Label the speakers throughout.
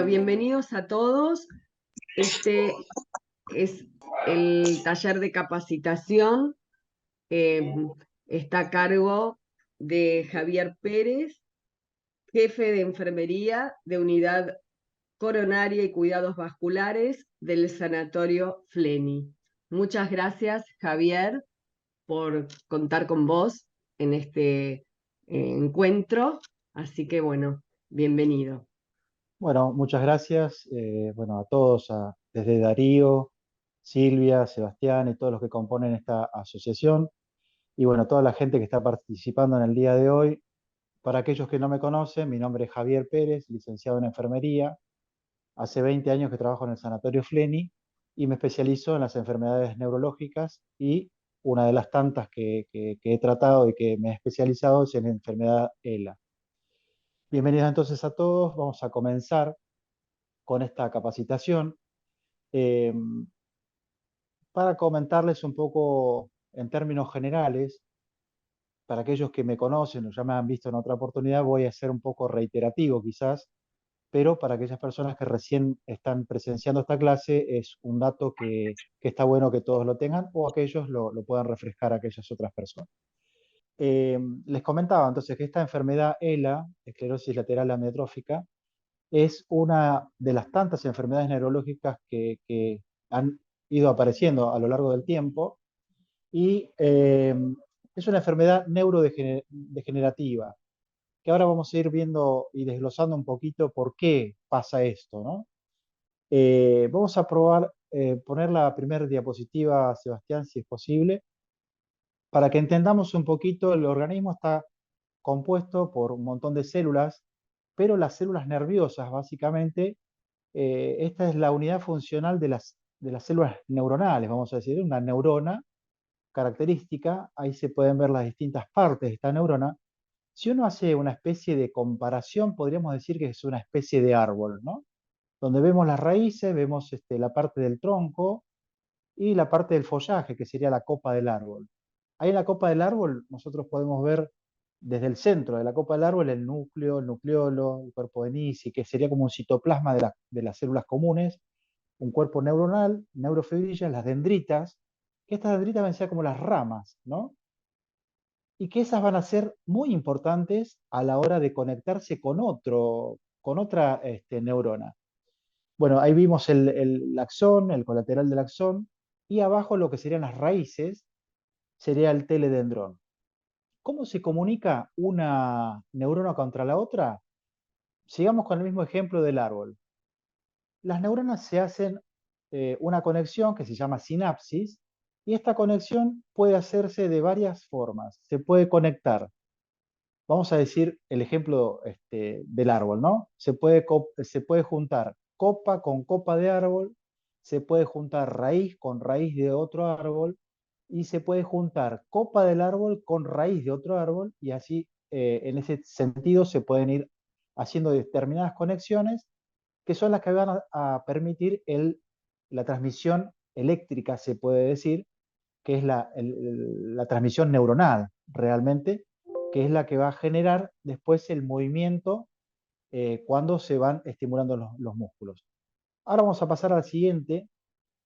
Speaker 1: bienvenidos a todos. Este es el taller de capacitación. eh, Está a cargo de Javier Pérez, jefe de enfermería de Unidad Coronaria y Cuidados Vasculares del Sanatorio Fleni. Muchas gracias, Javier, por contar con vos en este encuentro. Así que bueno, bienvenido.
Speaker 2: Bueno, muchas gracias. Bueno, a todos, desde Darío, Silvia, Sebastián y todos los que componen esta asociación. Y bueno, toda la gente que está participando en el día de hoy. Para aquellos que no me conocen, mi nombre es Javier Pérez, licenciado en enfermería. Hace 20 años que trabajo en el Sanatorio Fleni y me especializo en las enfermedades neurológicas y una de las tantas que he tratado y que me he especializado es en la enfermedad ELA. Bienvenidos entonces a todos. Vamos a comenzar con esta capacitación. Eh, para comentarles un poco en términos generales, para aquellos que me conocen o ya me han visto en otra oportunidad, voy a ser un poco reiterativo quizás, pero para aquellas personas que recién están presenciando esta clase es un dato que está bueno que todos lo tengan o aquellos lo puedan refrescar a aquellas otras personas. Les comentaba entonces que esta enfermedad ELA, esclerosis lateral amiotrófica, es una de las tantas enfermedades neurológicas que han ido apareciendo a lo largo del tiempo y es una enfermedad neurodegenerativa, que ahora vamos a ir viendo y desglosando un poquito por qué pasa esto, ¿no? Vamos a probar poner la primera diapositiva, Sebastián, si es posible, para que entendamos un poquito. El organismo está compuesto por un montón de células, pero las células nerviosas, básicamente, esta es la unidad funcional de las células neuronales, vamos a decir, una neurona característica. Ahí se pueden ver las distintas partes de esta neurona. Si uno hace una especie de comparación, podríamos decir que es una especie de árbol, ¿no? Donde vemos las raíces, vemos la parte del tronco y la parte del follaje, que sería la copa del árbol. Ahí en la copa del árbol nosotros podemos ver desde el centro de la copa del árbol el núcleo, el nucleolo, el cuerpo de Nisi, que sería como un citoplasma de las células comunes, un cuerpo neuronal, neurofibrillas, las dendritas, que estas dendritas van a ser como las ramas, ¿no? Y que esas van a ser muy importantes a la hora de conectarse con otra neurona. Bueno, ahí vimos el axón, el colateral del axón, y abajo lo que serían las raíces sería el teledendrón. ¿Cómo se comunica una neurona contra la otra? Sigamos con el mismo ejemplo del árbol. Las neuronas se hacen una conexión que se llama sinapsis, y esta conexión puede hacerse de varias formas. Se puede conectar, vamos a decir el ejemplo del árbol, ¿no? Se puede juntar copa con copa de árbol, se puede juntar raíz con raíz de otro árbol, y se puede juntar copa del árbol con raíz de otro árbol, y así en ese sentido se pueden ir haciendo determinadas conexiones que son las que van a permitir la transmisión eléctrica, se puede decir, que es la transmisión neuronal realmente, que es la que va a generar después el movimiento cuando se van estimulando los músculos. Ahora vamos a pasar al siguiente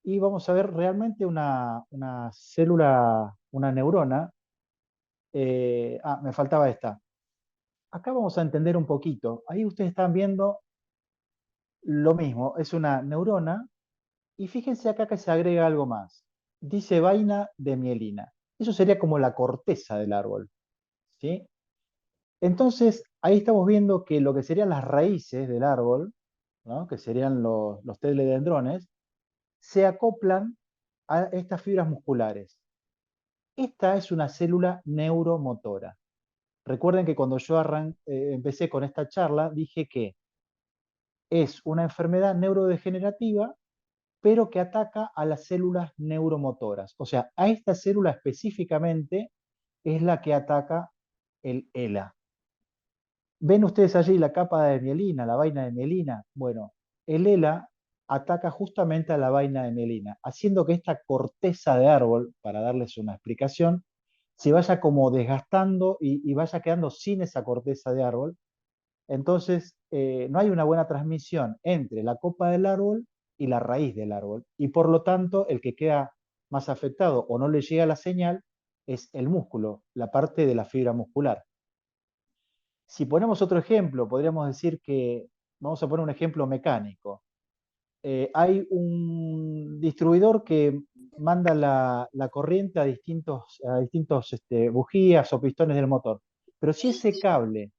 Speaker 2: y vamos a ver realmente una célula, una neurona. Me faltaba esta. Acá vamos a entender un poquito. Ahí ustedes están viendo lo mismo, es una neurona. Y fíjense acá que se agrega algo más. Dice vaina de mielina. Eso sería como la corteza del árbol, ¿sí? Entonces, ahí estamos viendo que lo que serían las raíces del árbol, ¿no? Que serían los teledendrones, se acoplan a estas fibras musculares. Esta es una célula neuromotora. Recuerden que cuando yo empecé con esta charla, dije que es una enfermedad neurodegenerativa pero que ataca a las células neuromotoras. O sea, a esta célula específicamente es la que ataca el ELA. ¿Ven ustedes allí la capa de mielina, la vaina de mielina? Bueno, el ELA ataca justamente a la vaina de mielina, haciendo que esta corteza de árbol, para darles una explicación, se vaya como desgastando y vaya quedando sin esa corteza de árbol. Entonces, no hay una buena transmisión entre la copa del árbol y la raíz del árbol. Y por lo tanto, el que queda más afectado o no le llega la señal es el músculo, la parte de la fibra muscular. Si ponemos otro ejemplo, podríamos decir que, vamos a poner un ejemplo mecánico. Hay un distribuidor que manda la corriente a distintos bujías o pistones del motor. Pero si ese cable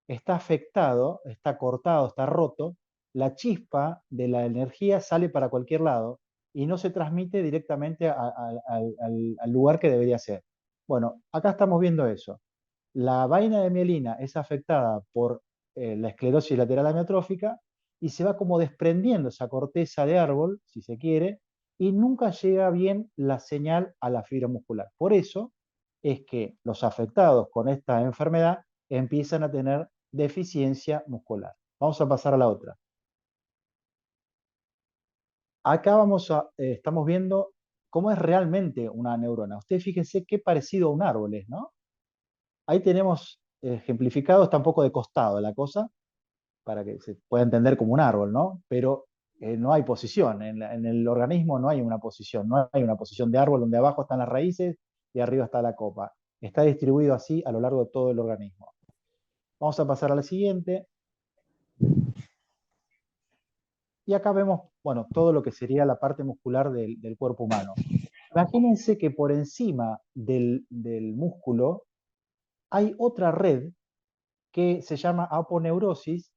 Speaker 2: está afectado, está cortado, está roto, la chispa de la energía sale para cualquier lado y no se transmite directamente al lugar que debería ser. Bueno, acá estamos viendo eso. La vaina de mielina es afectada por la esclerosis lateral amiotrófica y se va como desprendiendo esa corteza de árbol, si se quiere, y nunca llega bien la señal a la fibra muscular. Por eso es que los afectados con esta enfermedad empiezan a tener deficiencia muscular. Vamos a pasar a la otra. Acá estamos viendo cómo es realmente una neurona. Ustedes fíjense qué parecido a un árbol es, ¿no? Ahí tenemos ejemplificado, está un poco de costado la cosa, para que se pueda entender como un árbol, ¿no? Pero no hay posición, en el organismo no hay una posición, no hay una posición de árbol donde abajo están las raíces y arriba está la copa. Está distribuido así a lo largo de todo el organismo. Vamos a pasar a la siguiente. Y acá vemos, bueno, todo lo que sería la parte muscular del cuerpo humano. Imagínense que por encima del músculo hay otra red que se llama aponeurosis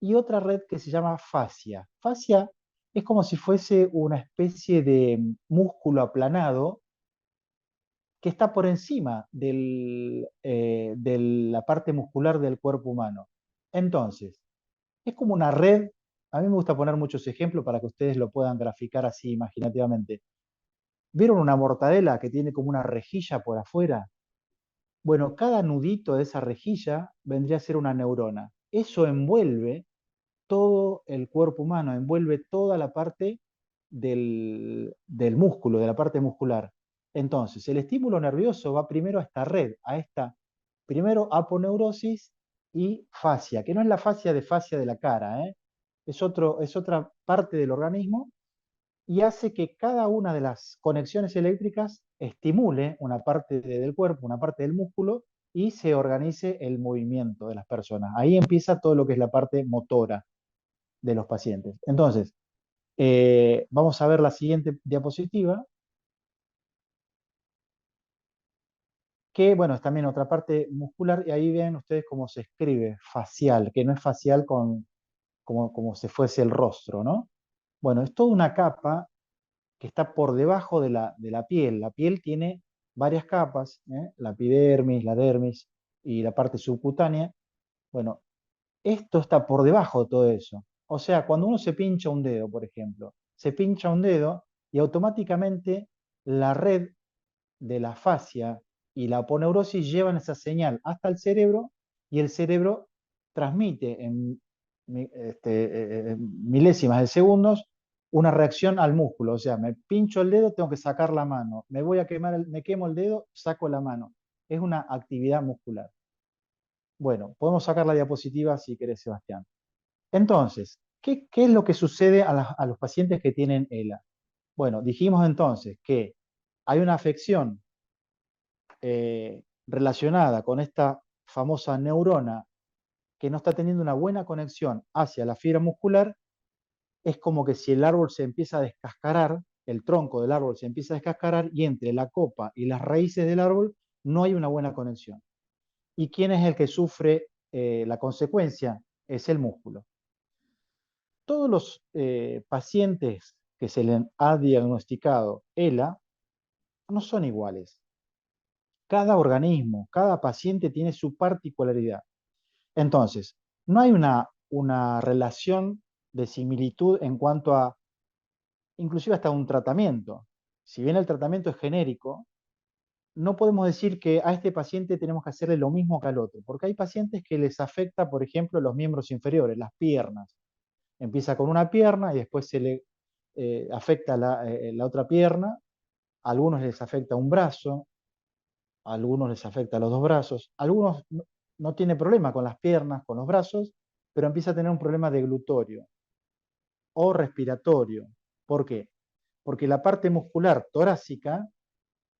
Speaker 2: y otra red que se llama fascia. Fascia es como si fuese una especie de músculo aplanado que está por encima de la parte muscular del cuerpo humano. Entonces, es como una red. A mí me gusta poner muchos ejemplos para que ustedes lo puedan graficar así imaginativamente. ¿Vieron una mortadela que tiene como una rejilla por afuera? Bueno, cada nudito de esa rejilla vendría a ser una neurona. Eso envuelve todo el cuerpo humano, envuelve toda la parte del músculo, de la parte muscular. Entonces, el estímulo nervioso va primero a esta red, primero aponeurosis y fascia, que no es la fascia de la cara, ¿eh? Es otra parte del organismo y hace que cada una de las conexiones eléctricas estimule una parte del cuerpo, una parte del músculo y se organice el movimiento de las personas. Ahí empieza todo lo que es la parte motora de los pacientes. Entonces, vamos a ver la siguiente diapositiva, que bueno, es también otra parte muscular, y ahí ven ustedes cómo se escribe facial, que no es facial como si fuese el rostro, ¿no? Bueno, es toda una capa que está por debajo de la piel. La piel tiene varias capas, ¿eh? La epidermis, la dermis y la parte subcutánea. Bueno, esto está por debajo de todo eso. O sea, cuando uno se pincha un dedo, por ejemplo, se pincha un dedo y automáticamente la red de la fascia y la aponeurosis llevan esa señal hasta el cerebro y el cerebro transmite en milésimas de segundos una reacción al músculo. O sea, me pincho el dedo, tengo que sacar la mano. Me voy a quemar, me quemo el dedo, saco la mano. Es una actividad muscular. Bueno, podemos sacar la diapositiva si querés, Sebastián. Entonces, ¿qué es lo que sucede a los pacientes que tienen ELA? Bueno, dijimos entonces que hay una afección relacionada con esta famosa neurona que no está teniendo una buena conexión hacia la fibra muscular. Es como que si el árbol se empieza a descascarar, el tronco del árbol se empieza a descascarar y entre la copa y las raíces del árbol no hay una buena conexión. ¿Y quién es el que sufre la consecuencia? Es el músculo. Todos los pacientes que se les ha diagnosticado ELA no son iguales. Cada organismo, cada paciente tiene su particularidad. Entonces, no hay una relación de similitud en cuanto a, inclusive hasta un tratamiento. Si bien el tratamiento es genérico, no podemos decir que a este paciente tenemos que hacerle lo mismo que al otro, porque hay pacientes que les afecta, por ejemplo, los miembros inferiores, las piernas. Empieza con una pierna y después se le afecta la otra pierna, a algunos les afecta un brazo, a algunos les afecta los dos brazos, a algunos no tiene problema con las piernas, con los brazos, pero empieza a tener un problema de glutorio o respiratorio. ¿Por qué? Porque la parte muscular torácica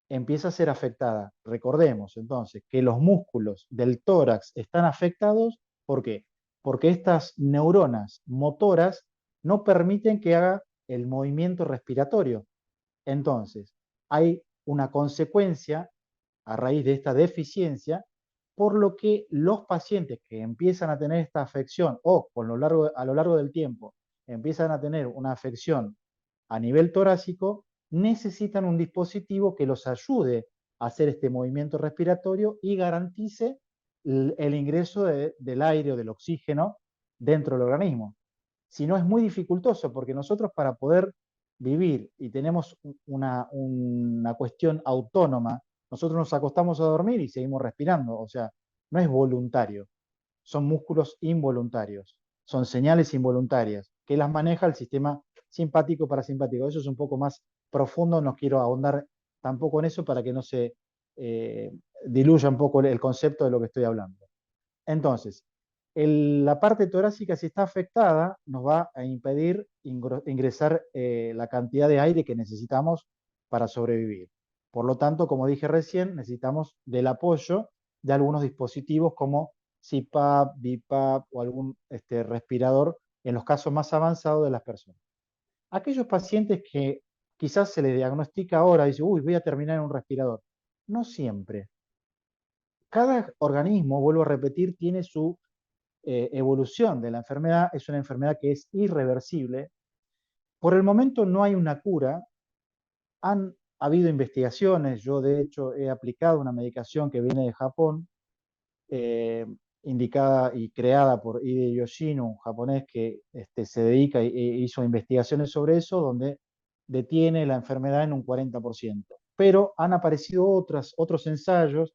Speaker 2: empieza a ser afectada. Recordemos entonces que los músculos del tórax están afectados. ¿Por qué? Porque estas neuronas motoras no permiten que haga el movimiento respiratorio. Entonces, hay una consecuencia a raíz de esta deficiencia, por lo que los pacientes que empiezan a tener esta afección o a lo largo del tiempo empiezan a tener una afección a nivel torácico, necesitan un dispositivo que los ayude a hacer este movimiento respiratorio y garantice el ingreso del aire o del oxígeno dentro del organismo. Si no, es muy dificultoso porque nosotros, para poder vivir y tenemos una cuestión autónoma, nosotros nos acostamos a dormir y seguimos respirando, o sea, no es voluntario, son músculos involuntarios, son señales involuntarias que las maneja el sistema simpático parasimpático. Eso es un poco más profundo, no quiero ahondar tampoco en eso para que no se eh, diluya un poco el concepto de lo que estoy hablando. Entonces, la parte torácica, si está afectada, nos va a impedir ingresar la cantidad de aire que necesitamos para sobrevivir. Por lo tanto, como dije recién, necesitamos del apoyo de algunos dispositivos como CPAP, BiPAP o algún respirador en los casos más avanzados de las personas. Aquellos pacientes que quizás se les diagnostica ahora y dicen, uy, voy a terminar en un respirador. No siempre. Cada organismo, vuelvo a repetir, tiene su evolución de la enfermedad. Es una enfermedad que es irreversible. Por el momento no hay una cura. Han habido investigaciones. Yo, de hecho, he aplicado una medicación que viene de Japón, eh, indicada y creada por Ide Yoshino, un japonés que se dedica e hizo investigaciones sobre eso, donde detiene la enfermedad en un 40%. Pero han aparecido otros ensayos.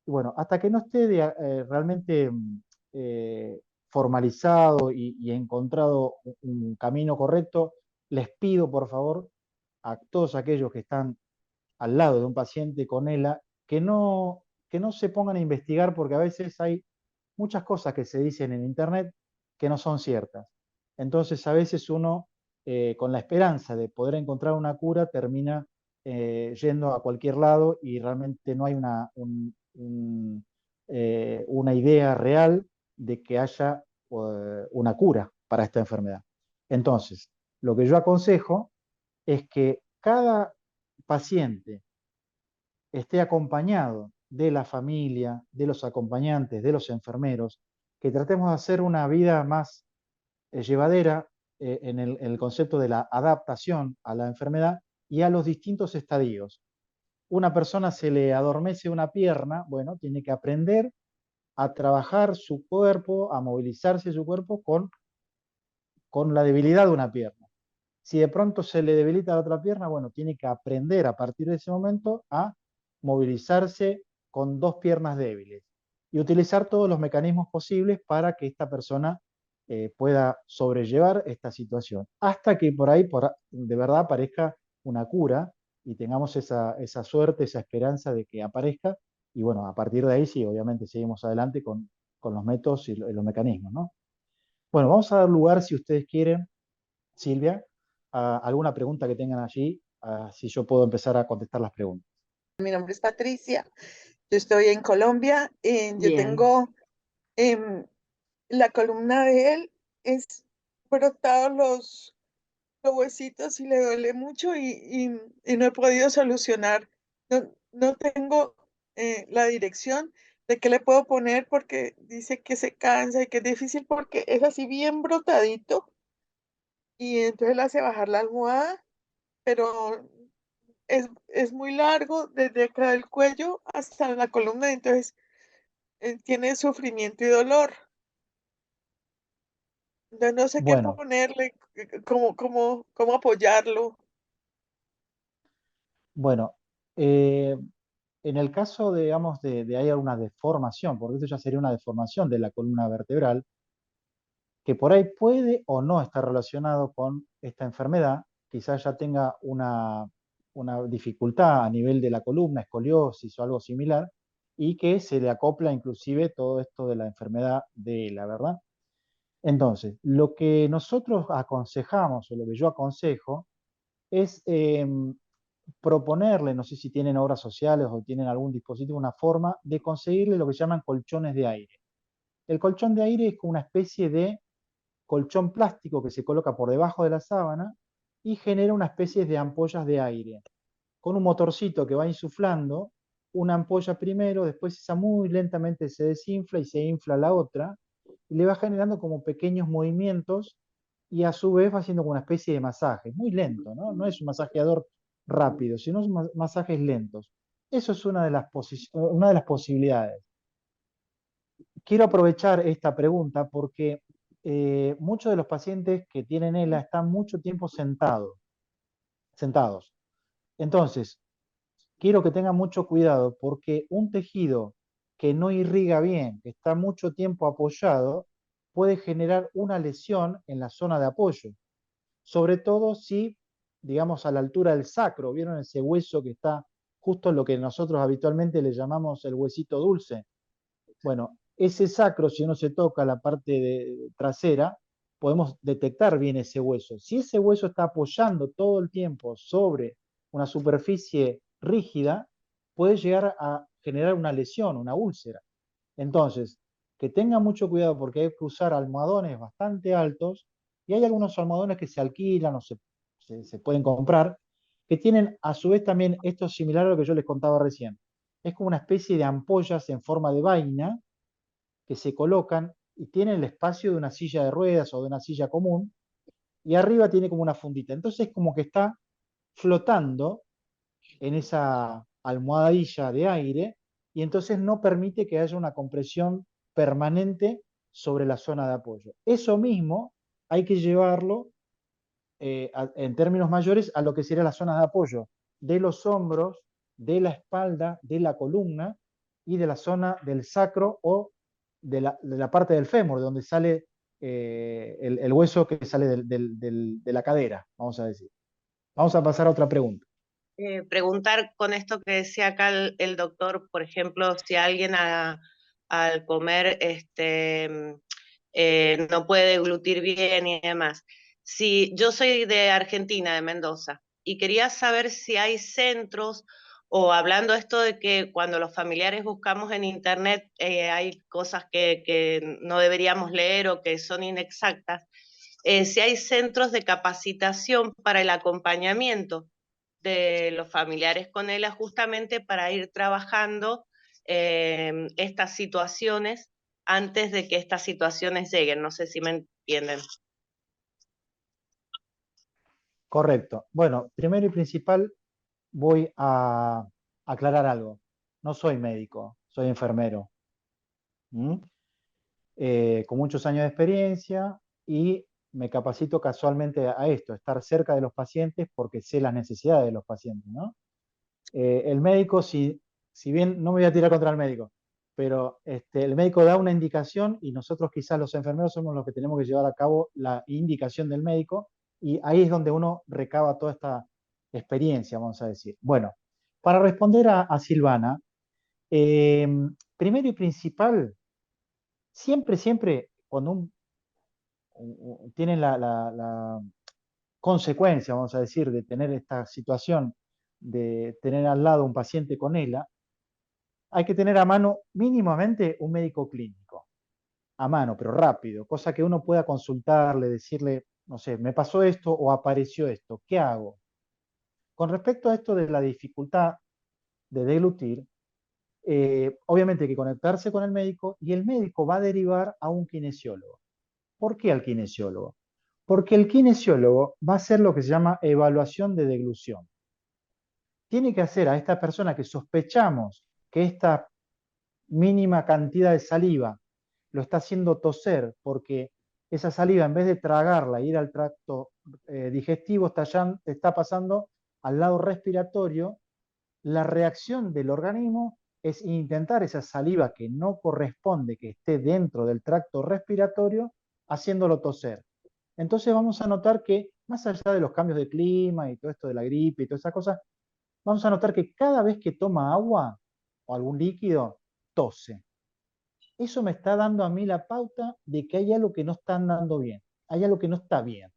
Speaker 2: Y bueno, hasta que no esté realmente eh, formalizado y encontrado un camino correcto, les pido por favor a todos aquellos que están al lado de un paciente con ELA que no se pongan a investigar, porque a veces hay muchas cosas que se dicen en internet que no son ciertas. Entonces a veces uno, con la esperanza de poder encontrar una cura, termina yendo a cualquier lado y realmente no hay una idea real de que haya una cura para esta enfermedad. Entonces, lo que yo aconsejo es que cada paciente esté acompañado de la familia, de los acompañantes, de los enfermeros, que tratemos de hacer una vida más llevadera en el concepto de la adaptación a la enfermedad y a los distintos estadios. Una persona se le adormece una pierna, bueno, tiene que aprender a trabajar su cuerpo, a movilizarse su cuerpo con la debilidad de una pierna. Si de pronto se le debilita la otra pierna, bueno, tiene que aprender a partir de ese momento a movilizarse con dos piernas débiles y utilizar todos los mecanismos posibles para que esta persona pueda sobrellevar esta situación, hasta que por ahí de verdad aparezca una cura y tengamos esa suerte, esa esperanza de que aparezca. Y bueno, a partir de ahí sí, obviamente seguimos adelante con los métodos y los mecanismos, ¿no? Bueno, vamos a dar lugar, si ustedes quieren, Silvia, alguna pregunta que tengan allí, si yo puedo empezar a contestar las preguntas.
Speaker 3: Mi nombre es Patricia, yo estoy en Colombia, yo
Speaker 1: Bien.
Speaker 3: tengo la columna de él, es brotado los huesitos y le duele mucho y no he podido solucionar, no tengo la dirección de qué le puedo poner porque dice que se cansa y que es difícil porque es así bien brotadito y entonces le hace bajar la almohada, pero es muy largo desde acá del cuello hasta la columna, entonces tiene sufrimiento y dolor. Yo no sé qué
Speaker 2: Bueno,
Speaker 3: ponerle, cómo apoyarlo.
Speaker 2: bueno, eh, en el caso, digamos, de hay alguna deformación, porque esto ya sería una deformación de la columna vertebral, que por ahí puede o no estar relacionado con esta enfermedad, quizás ya tenga una dificultad a nivel de la columna, escoliosis o algo similar. y que se le acopla inclusive todo esto de la enfermedad de ELA, ¿verdad? Entonces, lo que nosotros aconsejamos, o lo que yo aconsejo, es proponerle, no sé si tienen obras sociales o tienen algún dispositivo, una forma de conseguirle lo que llaman colchones de aire. El colchón de aire es como una especie de colchón plástico que se coloca por debajo de la sábana y genera una especie de ampollas de aire, con un motorcito que va insuflando una ampolla primero, después esa muy lentamente se desinfla y se infla la otra, y le va generando como pequeños movimientos y a su vez va haciendo como una especie de masaje, muy lento, ¿no? No es un masajeador rápido, sino masajes lentos. Eso es una de las posibilidades. Quiero aprovechar esta pregunta porque muchos de los pacientes que tienen ELA están mucho tiempo sentados. Entonces, quiero que tengan mucho cuidado porque un tejido que no irriga bien, que está mucho tiempo apoyado, puede generar una lesión en la zona de apoyo. Sobre todo si, digamos, a la altura del sacro, ¿vieron ese hueso que está justo en lo que nosotros habitualmente le llamamos el huesito dulce? Bueno, ese sacro, si uno se toca la parte trasera, podemos detectar bien ese hueso. Si ese hueso está apoyando todo el tiempo sobre una superficie rígida, puede llegar a generar una lesión, una úlcera. Entonces, que tengan mucho cuidado porque hay que usar almohadones bastante altos y hay algunos almohadones que se alquilan o se pueden comprar, que tienen a su vez también esto similar a lo que yo les contaba recién. Es como una especie de ampollas en forma de vaina que se colocan y tienen el espacio de una silla de ruedas o de una silla común, y arriba tiene como una fundita. Entonces como que está flotando en esa almohadilla de aire y entonces no permite que haya una compresión permanente sobre la zona de apoyo. Eso mismo hay que llevarlo en términos mayores a lo que sería la zona de apoyo de los hombros, de la espalda, de la columna y de la zona del sacro o de la parte del fémur, de donde sale el hueso que sale de la cadera, vamos a decir. Vamos a pasar a otra pregunta.
Speaker 4: Preguntar con esto que decía acá el doctor, por ejemplo, si alguien al comer no puede deglutir bien y demás. Si yo soy de Argentina, de Mendoza, y quería saber si hay centros, o hablando esto de que cuando los familiares buscamos en internet hay cosas que no deberíamos leer o que son inexactas, si hay centros de capacitación para el acompañamiento de los familiares con ELA justamente para ir trabajando estas situaciones antes de que estas situaciones lleguen. No sé si me entienden.
Speaker 2: Correcto. Bueno, primero y principal voy a aclarar algo. No soy médico, soy enfermero. Con muchos años de experiencia y me capacito casualmente a esto, estar cerca de los pacientes porque sé las necesidades de los pacientes, ¿no? El médico, si bien no me voy a tirar contra el médico, pero el médico da una indicación y nosotros quizás los enfermeros somos los que tenemos que llevar a cabo la indicación del médico y ahí es donde uno recaba toda esta experiencia, vamos a decir. Bueno, para responder a Silvana, primero y principal, siempre cuando tienen la consecuencia, vamos a decir, de tener esta situación, de tener al lado un paciente con ELA, hay que tener a mano mínimamente un médico clínico, a mano, pero rápido, cosa que uno pueda consultarle, decirle, no sé, me pasó esto o apareció esto, ¿qué hago? Con respecto a esto de la dificultad de deglutir, obviamente hay que conectarse con el médico y el médico va a derivar a un kinesiólogo. ¿Por qué al kinesiólogo? Porque el kinesiólogo va a hacer lo que se llama evaluación de deglución. Tiene que hacer a esta persona que sospechamos que esta mínima cantidad de saliva lo está haciendo toser porque esa saliva en vez de tragarla e ir al tracto digestivo está pasando al lado respiratorio, la reacción del organismo es intentar esa saliva que no corresponde que esté dentro del tracto respiratorio, haciéndolo toser. Entonces vamos a notar que, más allá de los cambios de clima y todo esto de la gripe y todas esas cosas, vamos a notar que cada vez que toma agua o algún líquido, tose. Eso me está dando a mí la pauta de que hay algo que no está andando bien, hay algo que no está bien.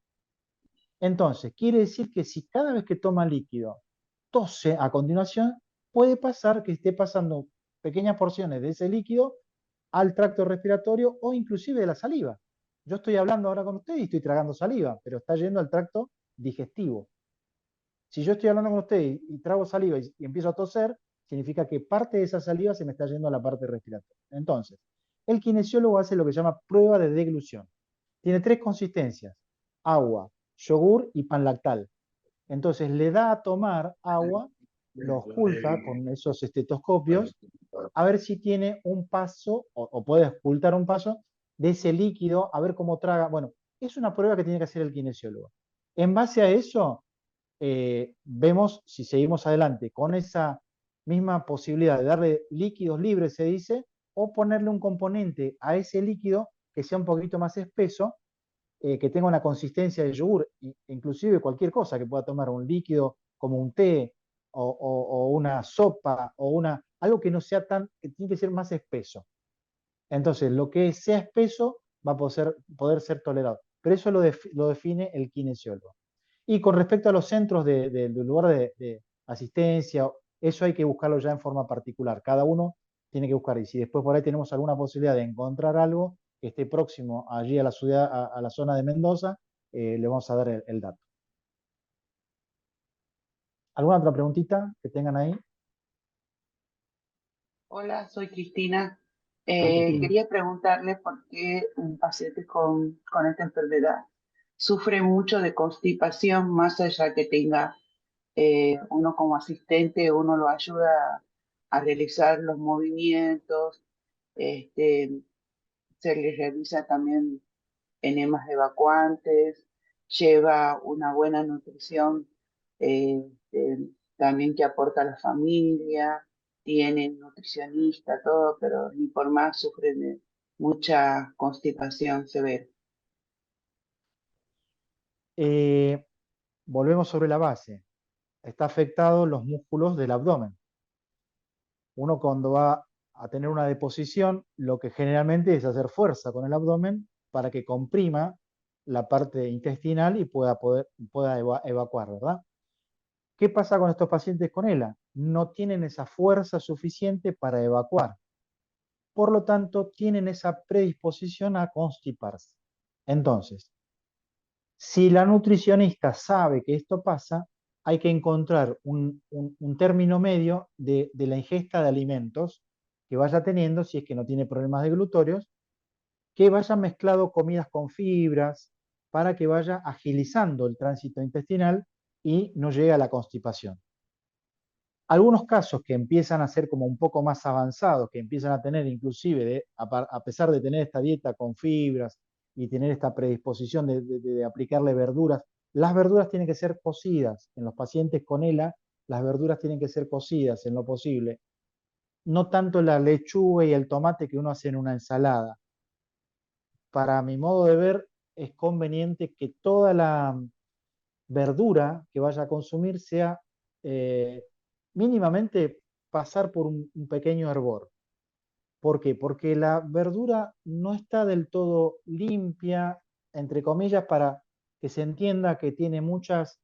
Speaker 2: Entonces, quiere decir que si cada vez que toma líquido tose a continuación, puede pasar que esté pasando pequeñas porciones de ese líquido al tracto respiratorio o inclusive de la saliva. Yo estoy hablando ahora con usted y estoy tragando saliva, pero está yendo al tracto digestivo. Si yo estoy hablando con usted y trago saliva y empiezo a toser, significa que parte de esa saliva se me está yendo a la parte respiratoria. Entonces, el kinesiólogo hace lo que se llama prueba de deglución. Tiene 3 consistencias: agua, yogur y pan lactal. Entonces le da a tomar agua, lo oculta con esos estetoscopios, a ver si tiene un paso o puede ocultar un paso de ese líquido, a ver cómo traga. Bueno, es una prueba que tiene que hacer el kinesiólogo. En base a eso, vemos si seguimos adelante con esa misma posibilidad de darle líquidos libres, se dice, o ponerle un componente a ese líquido que sea un poquito más espeso, que tenga una consistencia de yogur, inclusive cualquier cosa que pueda tomar, un líquido como un té o una sopa o algo que no sea tan, que tiene que ser más espeso. Entonces, lo que sea espeso va a poder ser tolerado. Pero eso lo define el kinesiólogo. Y con respecto a los centros del lugar de asistencia, eso hay que buscarlo ya en forma particular. Cada uno tiene que buscar. Y si después por ahí tenemos alguna posibilidad de encontrar algo que esté próximo allí a la ciudad, a la zona de Mendoza, le vamos a dar el dato. ¿Alguna otra preguntita que tengan ahí?
Speaker 5: Hola, soy Cristina.
Speaker 2: Cristina.
Speaker 5: Quería preguntarle por qué un paciente con esta enfermedad sufre mucho de constipación, más allá que tenga uno como asistente, uno lo ayuda a realizar los movimientos, este, se le revisa también enemas evacuantes, lleva una buena nutrición también que aporta a la familia, tiene nutricionista, todo, pero ni por más sufre de mucha constipación severa.
Speaker 2: Volvemos sobre la base. Está afectado los músculos del abdomen. Uno cuando va a tener una deposición, lo que generalmente es hacer fuerza con el abdomen para que comprima la parte intestinal y pueda evacuar, ¿verdad? ¿Qué pasa con estos pacientes con ELA? No tienen esa fuerza suficiente para evacuar. Por lo tanto, tienen esa predisposición a constiparse. Entonces, si la nutricionista sabe que esto pasa, hay que encontrar un término medio de la ingesta de alimentos que vaya teniendo, si es que no tiene problemas de glutóreos, que vaya mezclado comidas con fibras para que vaya agilizando el tránsito intestinal y no llegue a la constipación. Algunos casos que empiezan a ser como un poco más avanzados, que empiezan a tener inclusive, a pesar de tener esta dieta con fibras y tener esta predisposición de aplicarle verduras, las verduras tienen que ser cocidas. En los pacientes con ELA, las verduras tienen que ser cocidas en lo posible. No tanto la lechuga y el tomate que uno hace en una ensalada. Para mi modo de ver, es conveniente que toda la verdura que vaya a consumir sea mínimamente pasar por un pequeño hervor. ¿Por qué? Porque la verdura no está del todo limpia, entre comillas, para que se entienda que tiene muchos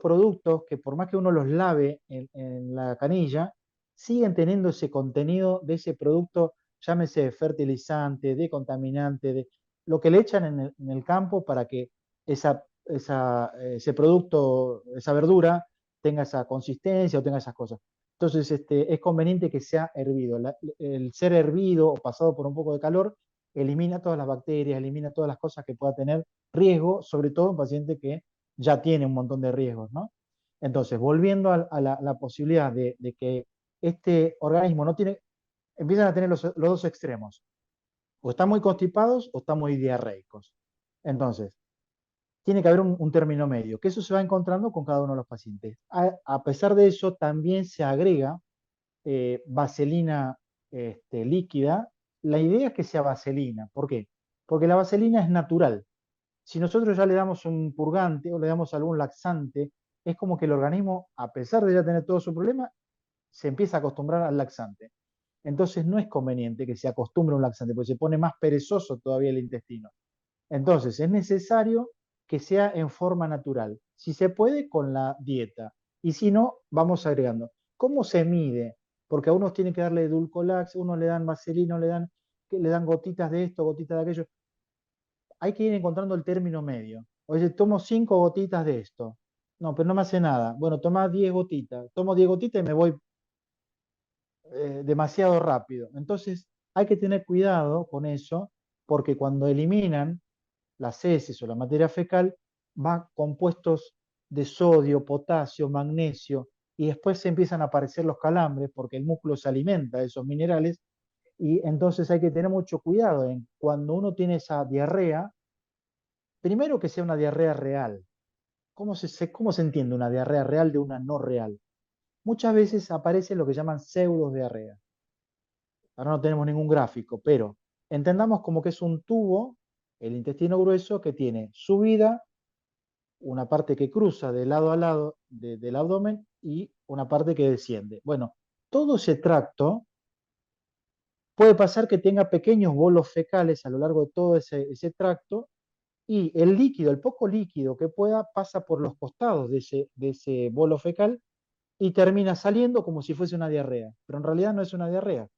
Speaker 2: productos que por más que uno los lave en la canilla, siguen teniendo ese contenido de ese producto, llámese fertilizante, de contaminante, de lo que le echan en el campo para que ese producto, esa verdura, tenga esa consistencia o tenga esas cosas. Entonces, es conveniente que sea hervido. El ser hervido o pasado por un poco de calor elimina todas las bacterias, elimina todas las cosas que pueda tener riesgo, sobre todo en paciente que ya tiene un montón de riesgos, ¿no? Entonces, volviendo a la posibilidad de que este organismo no tiene, empiezan a tener los dos extremos. O están muy constipados o están muy diarreicos. Entonces, tiene que haber un término medio, que eso se va encontrando con cada uno de los pacientes. A pesar de eso, también se agrega vaselina líquida. La idea es que sea vaselina. ¿Por qué? Porque la vaselina es natural. Si nosotros ya le damos un purgante o le damos algún laxante, es como que el organismo, a pesar de ya tener todo su problema, se empieza a acostumbrar al laxante. Entonces no es conveniente que se acostumbre a un laxante, porque se pone más perezoso todavía el intestino. Entonces es necesario que sea en forma natural. Si se puede, con la dieta. Y si no, vamos agregando. ¿Cómo se mide? Porque a unos tienen que darle Dulcolax, unos le dan vaselina, le dan gotitas de esto, gotitas de aquello. Hay que ir encontrando el término medio. Oye, tomo 5 gotitas de esto. No, pero no me hace nada. Bueno, toma 10 gotitas. Tomo 10 gotitas y me voy demasiado rápido. Entonces, hay que tener cuidado con eso, porque cuando eliminan las heces o la materia fecal, va compuestos de sodio, potasio, magnesio, y después se empiezan a aparecer los calambres, porque el músculo se alimenta de esos minerales, y entonces hay que tener mucho cuidado en cuando uno tiene esa diarrea, primero que sea una diarrea real. Cómo se entiende una diarrea real de una no real? Muchas veces aparece lo que llaman pseudodiarrea. Ahora no tenemos ningún gráfico, pero entendamos como que es un tubo, el intestino grueso, que tiene subida, una parte que cruza de lado a lado del abdomen y una parte que desciende. Bueno, todo ese tracto puede pasar que tenga pequeños bolos fecales a lo largo de todo ese tracto, y el líquido, el poco líquido que pueda, pasa por los costados de ese bolo fecal y termina saliendo como si fuese una diarrea. Pero en realidad no es una diarrea,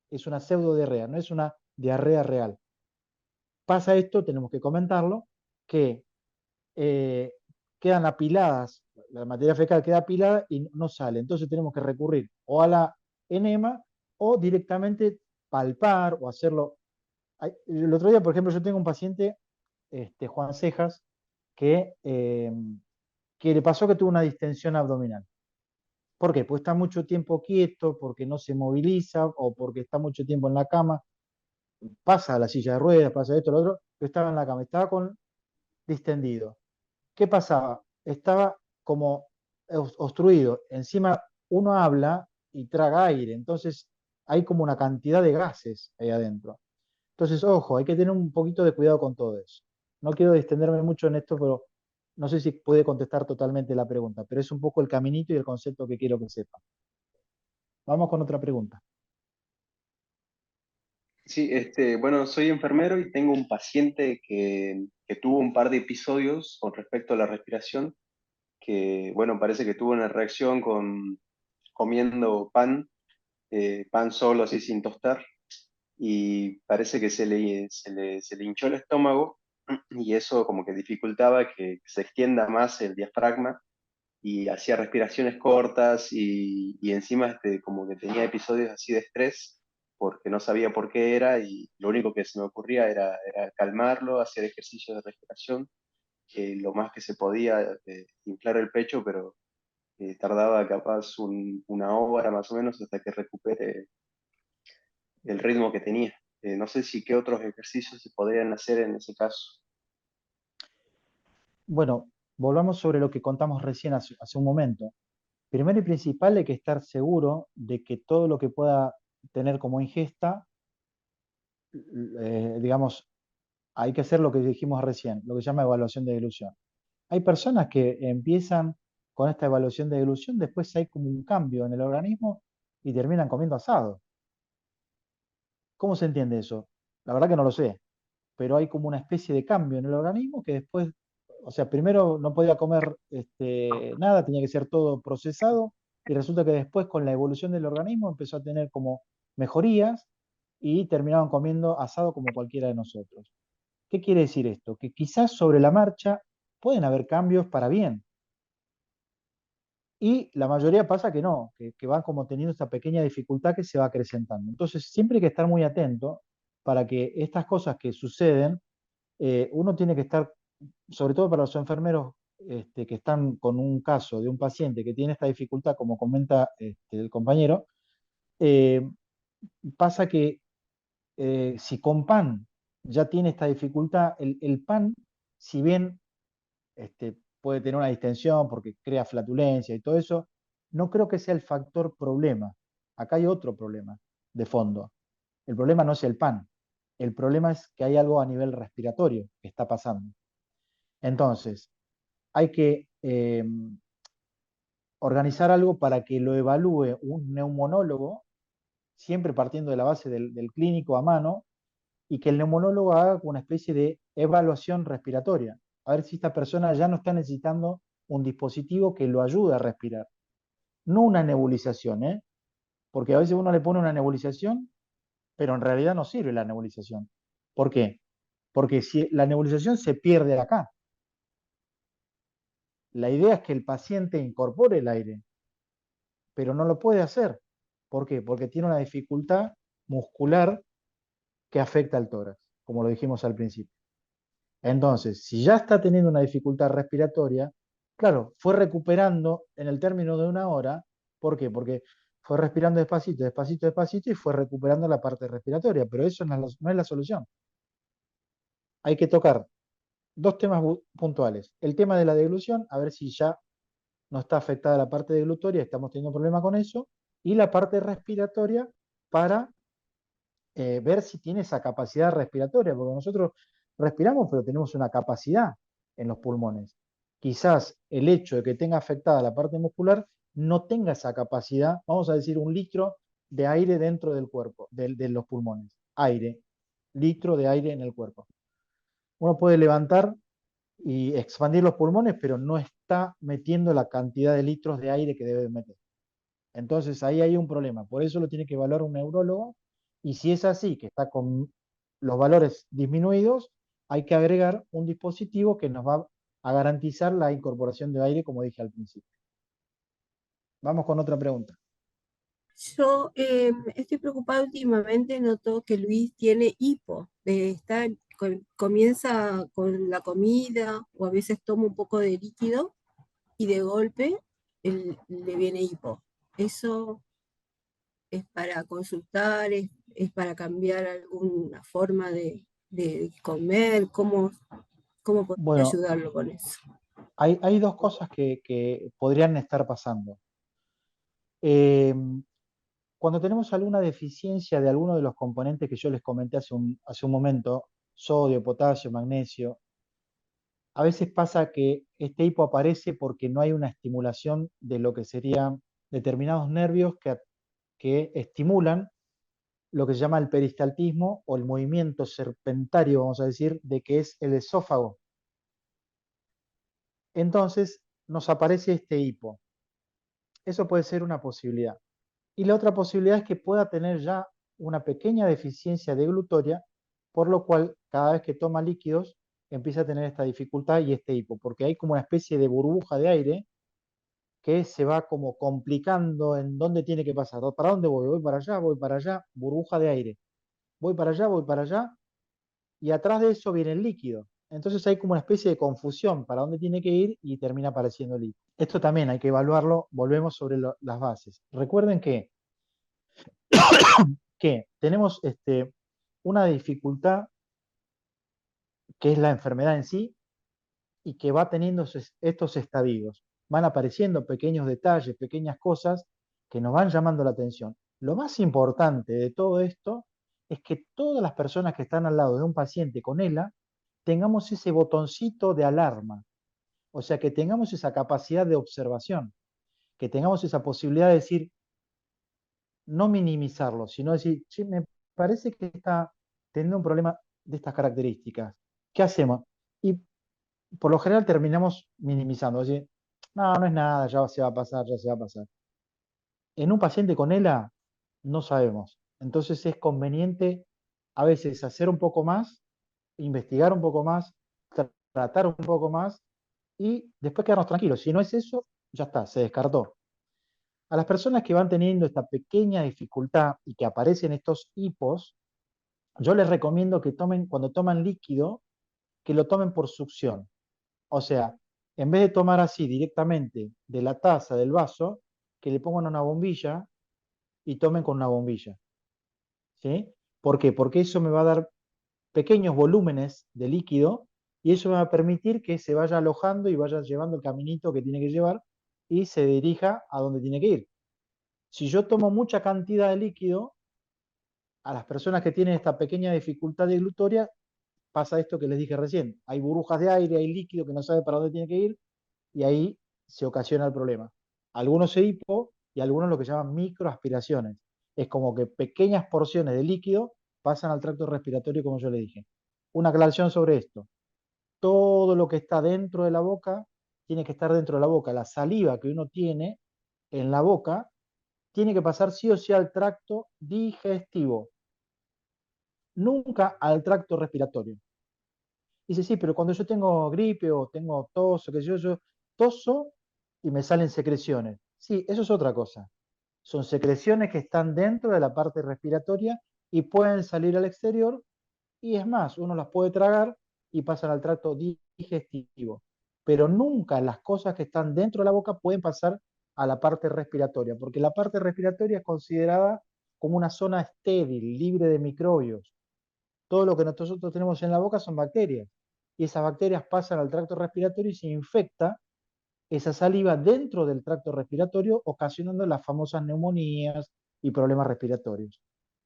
Speaker 2: es una pseudodiarrea, no es una diarrea real. Pasa esto, tenemos que comentarlo, que eh, quedan apiladas, la materia fecal queda apilada y no sale. Entonces tenemos que recurrir o a la enema o directamente palpar o hacerlo. El otro día, por ejemplo, yo tengo un paciente, Juan Cejas, que le pasó que tuvo una distensión abdominal. ¿Por qué? Pues está mucho tiempo quieto, porque no se moviliza o porque está mucho tiempo en la cama. Pasa a la silla de ruedas, pasa esto, lo otro, pero estaba en la cama, estaba con distendido. ¿Qué pasaba? Estaba como obstruido. Encima uno habla y traga aire, entonces hay como una cantidad de gases ahí adentro. Entonces, ojo, hay que tener un poquito de cuidado con todo eso. No quiero extenderme mucho en esto, pero no sé si puede contestar totalmente la pregunta, pero es un poco el caminito y el concepto que quiero que sepan. Vamos con otra pregunta.
Speaker 6: Sí, bueno, soy enfermero y tengo un paciente que tuvo un par de episodios con respecto a la respiración, que, bueno, parece que tuvo una reacción con comiendo pan, pan solo así sin tostar, y parece que se le hinchó el estómago y eso como que dificultaba que se extienda más el diafragma y hacía respiraciones cortas y encima como que tenía episodios así de estrés porque no sabía por qué era y lo único que se me ocurría era calmarlo, hacer ejercicios de respiración, lo más que se podía, inflar el pecho, pero tardaba capaz una hora más o menos hasta que recupere el ritmo que tenía. No sé si qué otros ejercicios se podrían hacer en ese caso.
Speaker 2: Bueno, volvamos sobre lo que contamos recién hace un momento. Primero y principal, hay que estar seguro de que todo lo que pueda tener como ingesta, digamos, hay que hacer lo que dijimos recién, lo que se llama evaluación de dilución. Hay personas que empiezan con esta evaluación de dilución, después hay como un cambio en el organismo y terminan comiendo asado. ¿Cómo se entiende eso? La verdad que no lo sé, pero hay como una especie de cambio en el organismo que después, o sea, primero no podía comer nada, tenía que ser todo procesado, y resulta que después con la evolución del organismo empezó a tener como mejorías y terminaban comiendo asado como cualquiera de nosotros. ¿Qué quiere decir esto? Que quizás sobre la marcha pueden haber cambios para bien, y la mayoría pasa que no, que van como teniendo esta pequeña dificultad que se va acrecentando. Entonces, siempre hay que estar muy atento para que estas cosas que suceden, uno tiene que estar, sobre todo para los enfermeros que están con un caso de un paciente que tiene esta dificultad, como comenta el compañero, eh, pasa que si con pan ya tiene esta dificultad, el pan, si bien puede tener una distensión porque crea flatulencia y todo eso, no creo que sea el factor problema. Acá hay otro problema de fondo. El problema no es el pan, el problema es que hay algo a nivel respiratorio que está pasando. Entonces, hay que organizar algo para que lo evalúe un neumonólogo siempre partiendo de la base del clínico a mano, y que el neumonólogo haga una especie de evaluación respiratoria, a ver si esta persona ya no está necesitando un dispositivo que lo ayude a respirar. No una nebulización, ¿eh? Porque a veces uno le pone una nebulización, pero en realidad no sirve la nebulización. ¿Por qué? Porque si la nebulización se pierde acá. La idea es que el paciente incorpore el aire, pero no lo puede hacer. ¿Por qué? Porque tiene una dificultad muscular que afecta al tórax, como lo dijimos al principio. Entonces, si ya está teniendo una dificultad respiratoria, claro, fue recuperando en el término de una hora. ¿Por qué? Porque fue respirando despacito, despacito, despacito y fue recuperando la parte respiratoria, pero eso no es la solución. Hay que tocar dos temas puntuales. El tema de la deglución, a ver si ya no está afectada la parte deglutoria, estamos teniendo problema con eso, y la parte respiratoria para ver si tiene esa capacidad respiratoria, porque nosotros respiramos, pero tenemos una capacidad en los pulmones. Quizás el hecho de que tenga afectada la parte muscular no tenga esa capacidad, vamos a decir, 1 litro de aire dentro del cuerpo, de los pulmones. Aire, litro de aire en el cuerpo. Uno puede levantar y expandir los pulmones, pero no está metiendo la cantidad de litros de aire que debe meter. Entonces ahí hay un problema. Por eso lo tiene que evaluar un neurólogo. Y si es así, que está con los valores disminuidos, hay que agregar un dispositivo que nos va a garantizar la incorporación de aire, como dije al principio. Vamos con otra pregunta.
Speaker 7: Yo estoy preocupada últimamente, noto que Luis tiene hipo, comienza con la comida o a veces toma un poco de líquido y de golpe le viene hipo. ¿Eso es para consultar, es para cambiar alguna forma de comer? ¿Cómo podría
Speaker 2: Bueno,
Speaker 7: ayudarlo con eso?
Speaker 2: hay dos cosas que podrían estar pasando. Eh, Cuando tenemos alguna deficiencia de alguno de los componentes que yo les comenté hace un momento, sodio, potasio, magnesio, a veces pasa que este hipo aparece porque no hay una estimulación de lo que serían determinados nervios que estimulan lo que se llama el peristaltismo o el movimiento serpentario, vamos a decir, de que es el esófago. Entonces nos aparece este hipo. Eso puede ser una posibilidad. Y la otra posibilidad es que pueda tener ya una pequeña deficiencia deglutoria, por lo cual cada vez que toma líquidos empieza a tener esta dificultad y este hipo, porque hay como una especie de burbuja de aire que se va como complicando en dónde tiene que pasar. ¿Para dónde voy? Voy para allá, burbuja de aire. Voy para allá, y atrás de eso viene el líquido. Entonces hay como una especie de confusión para dónde tiene que ir y termina apareciendo el líquido. Esto también hay que evaluarlo, volvemos sobre las bases. Recuerden que tenemos una dificultad que es la enfermedad en sí y que va teniendo estos estadios. Van apareciendo pequeños detalles, pequeñas cosas que nos van llamando la atención. Lo más importante de todo esto es que todas las personas que están al lado de un paciente con ELA tengamos ese botoncito de alarma, o sea, que tengamos esa capacidad de observación, que tengamos esa posibilidad de decir, no minimizarlo, sino decir, che, me parece que está teniendo un problema de estas características. ¿Qué hacemos? Y por lo general terminamos minimizando, decir, no, no es nada, ya se va a pasar, ya se va a pasar. En un paciente con ELA no sabemos. Entonces es conveniente a veces hacer un poco más, investigar un poco más, tratar un poco más y después quedarnos tranquilos. Si no es eso, ya está, se descartó. A las personas que van teniendo esta pequeña dificultad y que aparecen estos hipos, yo les recomiendo que tomen, cuando toman líquido, que lo tomen por succión. O sea, en vez de tomar así directamente de la taza, del vaso, que le pongan una bombilla y tomen con una bombilla. ¿Sí? ¿Por qué? Porque eso me va a dar pequeños volúmenes de líquido y eso me va a permitir que se vaya alojando y vaya llevando el caminito que tiene que llevar y se dirija a donde tiene que ir. Si yo tomo mucha cantidad de líquido, a las personas que tienen esta pequeña dificultad deglutoria, pasa esto que les dije recién. Hay burbujas de aire, hay líquido que no sabe para dónde tiene que ir y ahí se ocasiona el problema. Algunos se hipo y algunos lo que llaman microaspiraciones, es como que pequeñas porciones de líquido pasan al tracto respiratorio, como yo le dije. Una aclaración sobre esto. Todo lo que está dentro de la boca tiene que estar dentro de la boca. La saliva que uno tiene en la boca tiene que pasar sí o sí al tracto digestivo, nunca al tracto respiratorio. Dice, sí, pero cuando yo tengo gripe o tengo tos o qué sé yo toso y me salen secreciones. Sí, eso es otra cosa. Son secreciones que están dentro de la parte respiratoria y pueden salir al exterior, y es más, uno las puede tragar y pasan al tracto digestivo. Pero nunca las cosas que están dentro de la boca pueden pasar a la parte respiratoria, porque la parte respiratoria es considerada como una zona estéril, libre de microbios. Todo lo que nosotros tenemos en la boca son bacterias, y esas bacterias pasan al tracto respiratorio y se infecta esa saliva dentro del tracto respiratorio, ocasionando las famosas neumonías y problemas respiratorios.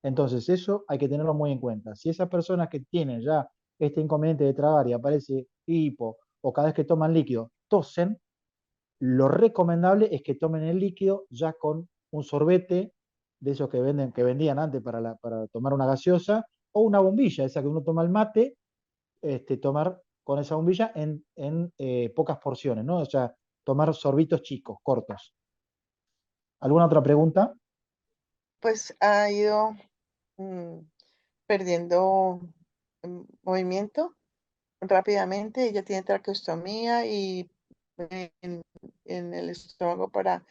Speaker 2: Entonces, eso hay que tenerlo muy en cuenta. Si esas personas que tienen ya este inconveniente de tragar y aparece hipo, o cada vez que toman líquido tosen, lo recomendable es que tomen el líquido ya con un sorbete de esos que vendían antes para tomar una gaseosa, o una bombilla, esa que uno toma el mate, tomar con esa bombilla en pocas porciones, ¿no? O sea, tomar sorbitos chicos, cortos. ¿Alguna otra pregunta?
Speaker 3: Pues ha ido mm, perdiendo movimiento rápidamente. Ella tiene traqueostomía y en, en el estómago para